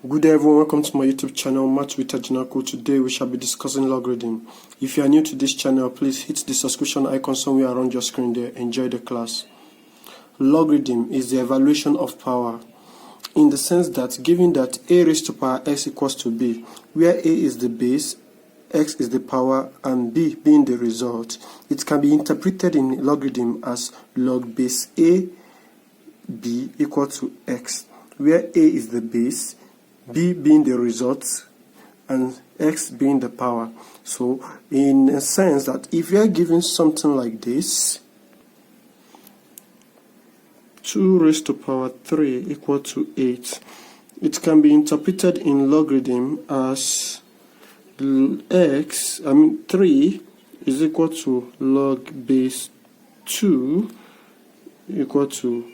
Good day everyone, welcome to my YouTube channel, Math with Ajinako. Today we shall be discussing logarithm. If you are new to this channel, please hit the subscription icon somewhere around your screen there. Enjoy the class. Logarithm is the evaluation of power, in the sense that given that a raised to power x equals to b, where a is the base, x is the power, and b being the result, it can be interpreted in logarithm as log base a b equal to x, where a is the base, b being the result, and x being the power. So in a sense that if you are given something like this, 2 raised to power 3 equal to 8, it can be interpreted in logarithm as 3 is equal to log base 2 equal to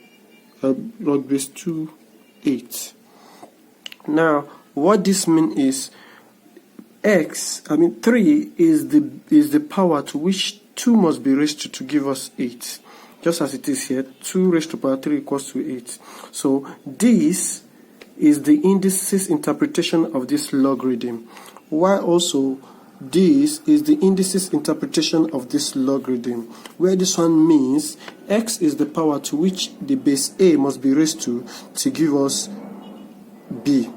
log base 2 8. Now what this means is 3 is the power to which 2 must be raised to give us 8, just as it is here. 2 raised to power 3 equals to 8. So this is the indices interpretation of this logarithm, while also this is the indices interpretation of this logarithm, where this one means x is the power to which the base a must be raised to give us b.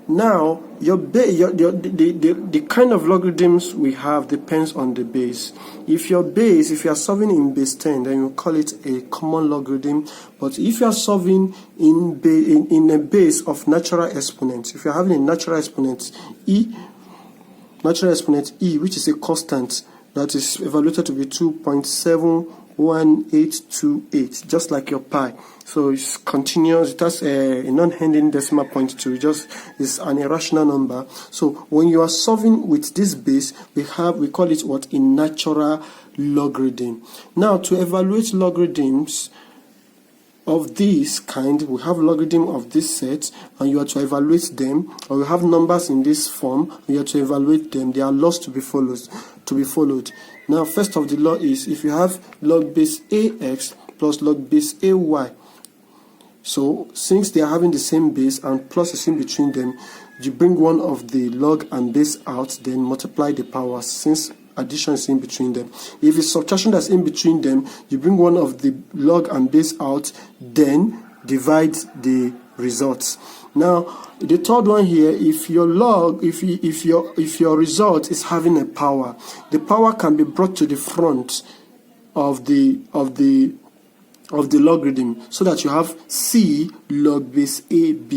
Now the kind of logarithms we have depends on the base. If you are solving in base 10, then you call it a common logarithm. But if you are solving in a base of natural exponents, if you are having a natural exponent e, which is a constant that is evaluated to be 2.71828, just like your pi. So it's continuous, it has a non-ending decimal point too, it's an irrational number. So when you are solving with this base, we call it what? A natural logarithm. Now to evaluate logarithms of this kind, we have logarithm of this set, and you are to evaluate them, or you have numbers in this form, and you are to evaluate them. There are laws to be followed. Now, first of the law is if you have log base ax plus log base ay. So since they are having the same base and plus is in between them, you bring one of the log and base out, then multiply the powers since addition is in between them. If it's subtraction that's in between them, you bring one of the log and base out, then divide the results. Now the third one here, if your result is having a power, the power can be brought to the front of the logarithm, so that you have c log base ab.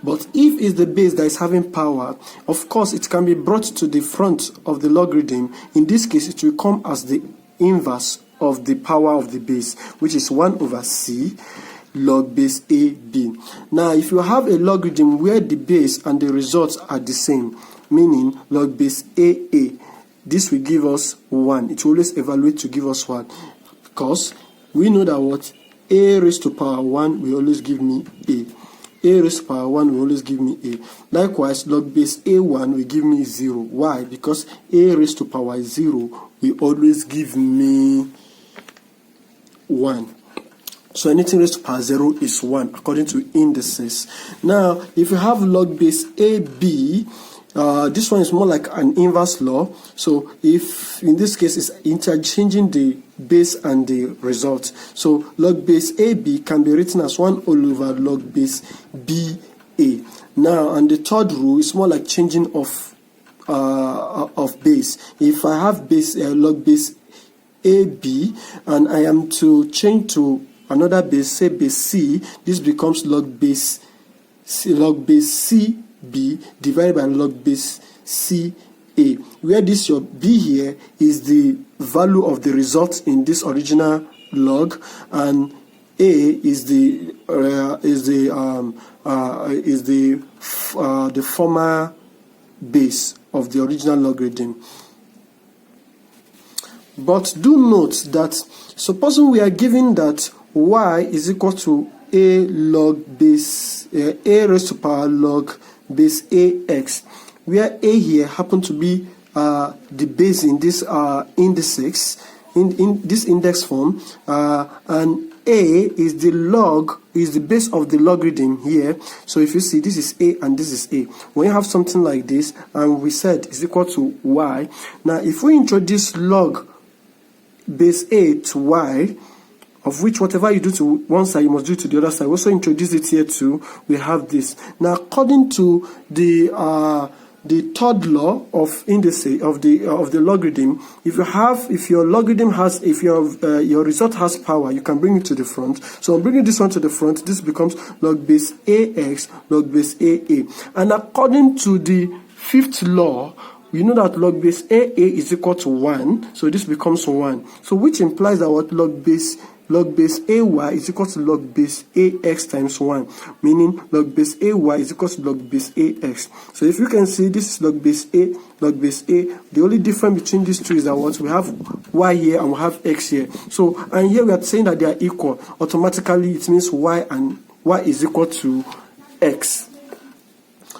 But if it's the base that is having power, of course it can be brought to the front of the logarithm. In this case, it will come as the inverse of the power of the base, which is 1 over c log base ab. Now if you have a logarithm where the base and the results are the same, meaning log base aa, this will give us 1. It will always evaluate to give us 1, because we know that what? A raised to power 1 will always give me a. A raised to power 1 will always give me a. Likewise, log base a1 will give me 0. Why? Because a raised to power 0 will always give me 1. So anything raised to power 0 is 1 according to indices. Now, if you have log base ab, this one is more like an inverse law. So if in this case it's interchanging the base and the result. So log base ab can be written as 1 all over log base ba. Now, and the third rule is more like changing of base. If I have base log base ab and I am to change to another base, say base c, this becomes log base c b divided by log base c a, where this your b here is the value of the result in this original log, and a is the former base of the original logarithm. But do note that supposing we are given that y is equal to a log base a raised to power log base ax, where a here happen to be the base in this indices in this index form, and a is the log, is the base of the logarithm here. So if you see, this is a and this is a. When you have something like this, and we said is equal to y. Now, if we introduce log base a to y, of which whatever you do to one side, you must do to the other side. We also introduce it here too. We have this. Now, according to the third law of indices of the logarithm, if your logarithm has, if your result has power, you can bring it to the front. So I'm bringing this one to the front. This becomes log base ax log base aa. And according to the fifth law, you know that log base aa is equal to 1. So this becomes 1. So which implies that what log base ay is equal to log base ax times 1, meaning log base ay is equal to log base ax. So if you can see, this is log base a, log base a. The only difference between these two is that what we have y here and we have x here. So, and here we are saying that they are equal. Automatically, it means y is equal to x.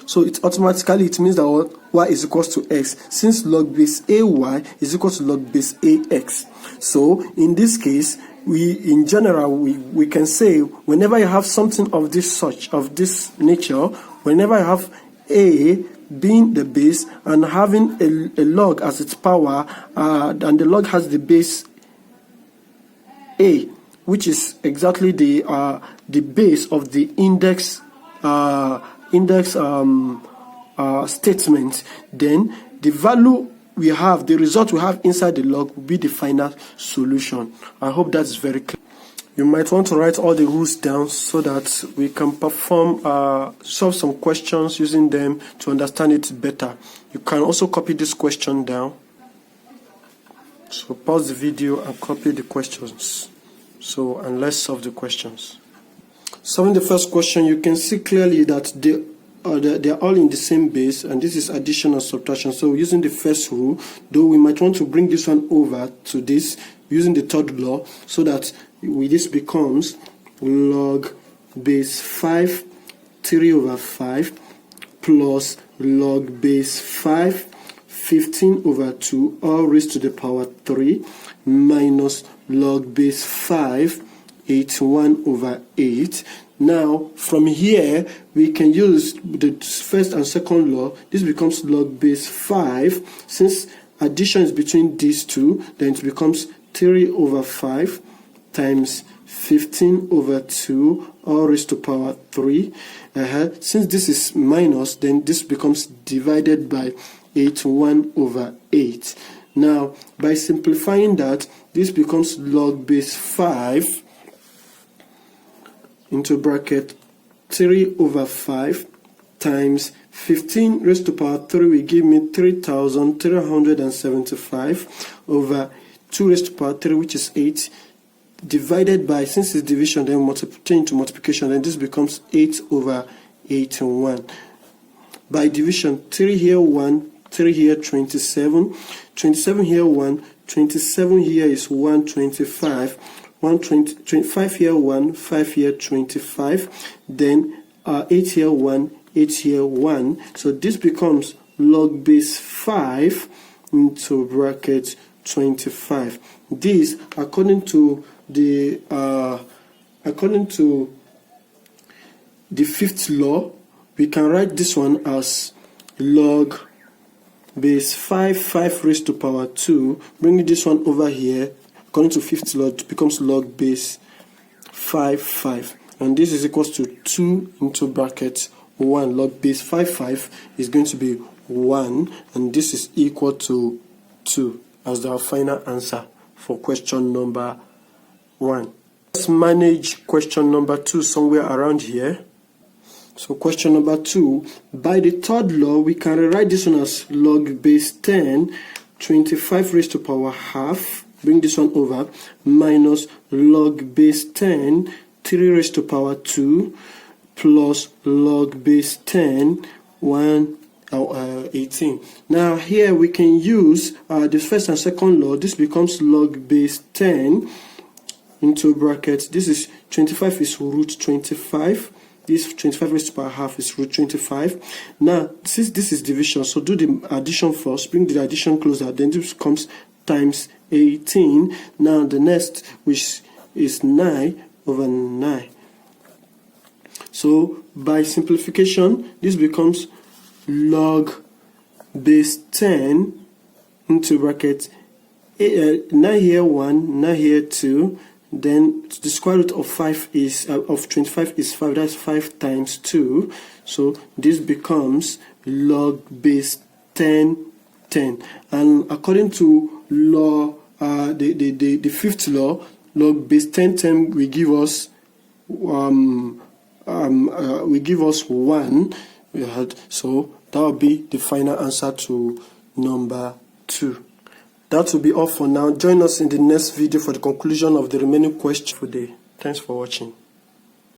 So it means that what y is equal to x, since log base ay is equal to log base ax. So in this case, in general, we can say whenever you have something of this nature, whenever you have a being the base and having a log as its power, and the log has the base a, which is exactly the base of the index statement, then the value we have, the result we have inside the log will be the final solution. I hope that's very clear. You might want to write all the rules down so that we can solve some questions using them to understand it better. You can also copy this question down. So pause the video and copy the questions. And let's solve the questions. Solving the first question, you can see clearly that they're all in the same base, and this is addition and subtraction. So using the first rule, though we might want to bring this one over to this using the third law, so that this becomes log base 5 3 over 5 plus log base 5 15 over 2 all raised to the power 3 minus log base 5 81 over 8. Now, from here, we can use the first and second law. This becomes log base 5. Since addition is between these two, then it becomes 3 over 5 times 15 over 2, all raised to power 3. Since this is minus, then this becomes divided by 81 over 8. Now, by simplifying that, this becomes log base 5 into bracket 3 over 5 times 15 raised to power 3 will give me 3,375 over 2 raised to power 3, which is 8, divided by, since it's division, then change to multiplication, then this becomes 8 over 81. By division, 3 here 1, 3 here 27, 27 here 1, 27 here is 125, 25 here 1, 5 here 25, then 8 here 1, 8 here 1. So this becomes log base 5 into bracket 25. This, according to the fifth law, we can write this one as log base 5 raised to power 2. Bringing this one over here, according to fifth law, it becomes log base 5, and this is equals to 2 into bracket 1. Log base 5 is going to be 1, and this is equal to 2 as our final answer for question number 1. Let's manage question number 2 somewhere around here. So question number 2, by the third law, we can rewrite this one as log base 10, 25 raised to power half, bring this one over, minus log base 10, 3 raised to power 2, plus log base 10, 18. Now here we can use the first and second law. This becomes log base 10 into brackets. This is 25 is root 25. This 25 raised to power half is root 25. Now, since this is division, so do the addition first. Bring the addition closer. Then this becomes times 18. Now, the next, which is 9, over 9. So by simplification, this becomes log base 10 into bracket 9 here 1, 9 here 2, then the square root of 5 is of 25 is 5. That's 5 times 2. So this becomes log base 10 10. And according to law, the fifth law, log base 10 10 will give us 1. So that will be the final answer to number 2. That will be all for now. Join us in the next video for the conclusion of the remaining questions for the day. Thanks for watching.